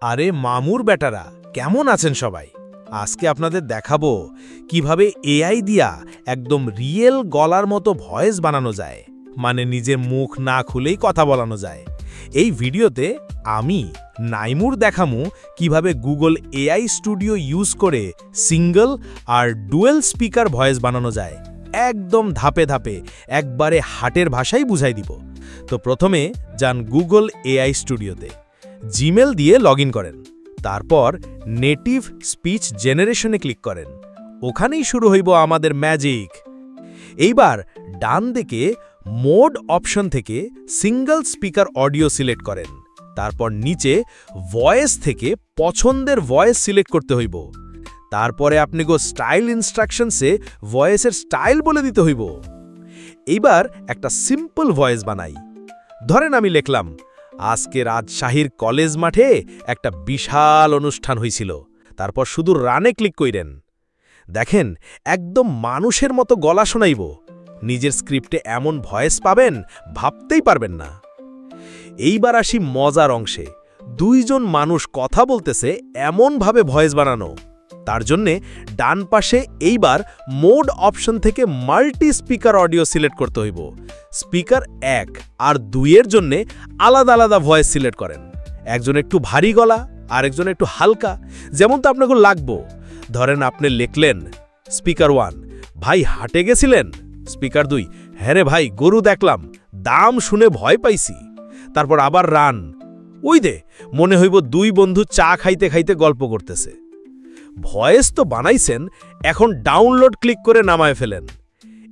আরে মামুর বেটারা কেমন আছেন সবাই? আজকে আপনাদের দেখাবো কিভাবে এআই দিয়া একদম রিয়েল গলার মতো ভয়েস বানানো যায়, মানে নিজের মুখ না খুলেই কথা বলানো যায়। এই ভিডিওতে আমি নাইমুর দেখামু কিভাবে গুগল এআই স্টুডিও ইউজ করে সিঙ্গল আর ডুয়েল স্পিকার ভয়েস বানানো যায়, একদম ধাপে ধাপে একবারে হাটের ভাষায় বুঝাই দিব। তো প্রথমে যান গুগল এআই স্টুডিওতে, জিমেল দিয়ে লগইন করেন, তারপর নেটিভ স্পিচ জেনারেশনে ক্লিক করেন। ওখানেই শুরু হইব আমাদের ম্যাজিক। এইবার ডান দিকে মোড অপশন থেকে সিঙ্গল স্পিকার অডিও সিলেক্ট করেন, তারপর নিচে ভয়েস থেকে পছন্দের ভয়েস সিলেক্ট করতে হইব। তারপরে আপনি স্টাইল ইনস্ট্রাকশনসে ভয়েসের স্টাইল বলে দিতে হইব। এইবার একটা সিম্পল ভয়েস বানাই। ধরেন আমি লিখলাম, আজকে রাজশাহীর কলেজ মাঠে একটা বিশাল অনুষ্ঠান হয়েছিল। তারপর শুধু রানে ক্লিক কইরেন। দেখেন একদম মানুষের মতো গলা শোনাইব। নিজের স্ক্রিপ্টে এমন ভয়েস পাবেন ভাবতেই পারবেন না। এইবার আসি মজার অংশে। দুইজন মানুষ কথা বলতেছে এমনভাবে ভয়েস বানানো। তার জন্যে ডান পাশে এইবার মোড অপশন থেকে মাল্টি স্পিকার অডিও সিলেক্ট করতে হইব। স্পিকার 1 আর 2 এর জন্য আলাদা আলাদা ভয়েস সিলেক্ট করেন। একজন একটু ভারী গলা আর একজন একটু হালকা, যেমন তো আপনাকে লাগবো। ধরেন আপনি লিখলেন স্পিকার 1, ভাই হাটে গেছিলেন? স্পিকার 2, হ্যাঁ রে ভাই গরু দেখলাম, দাম শুনে ভয় পাইছি। তারপর আবার রান, ওই দে মনে হইব দুই বন্ধু চা খাইতে খাইতে গল্প করতেছে। ভয়েস তো বানাইছেন, এখন ডাউনলোড ক্লিক করে নামায় ফেলেন।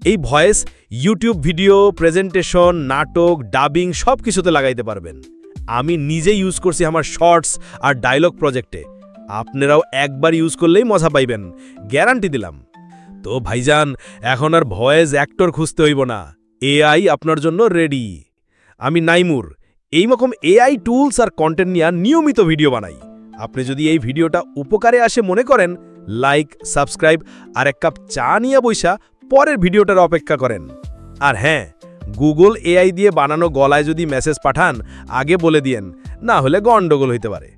এই ভয়েস ইউটিউব ভিডিও, প্রেজেন্টেশন, নাটক, ডাবিং সব কিছুতে লাগাইতে পারবেন। আমি নিজে ইউজ করছি আমার শর্টস আর ডায়লগ প্রজেক্টে। আপনারাও একবার ইউজ করলেই মজা পাইবেন, গ্যারান্টি দিলাম। তো ভাইজান, এখন আর ভয়েস অ্যাক্টর খুঁজতে হইব না, এআই আপনার জন্য রেডি। আমি নাইমুর এইরকম এআই টুলস আর কন্টেন্ট নিয়ে নিয়মিত ভিডিও বানাই। আপনি যদি এই ভিডিওটা উপকারে আসে মনে করেন, লাইক, সাবস্ক্রাইব আর এক কাপ চা নিয়ে বইসা পরের ভিডিওটার অপেক্ষা করেন। আর হ্যাঁ, গুগল এআই দিয়ে বানানো গলায় যদি মেসেজ পাঠান আগে বলে দিয়েন, না হলে গন্ডগোল হইতে পারে।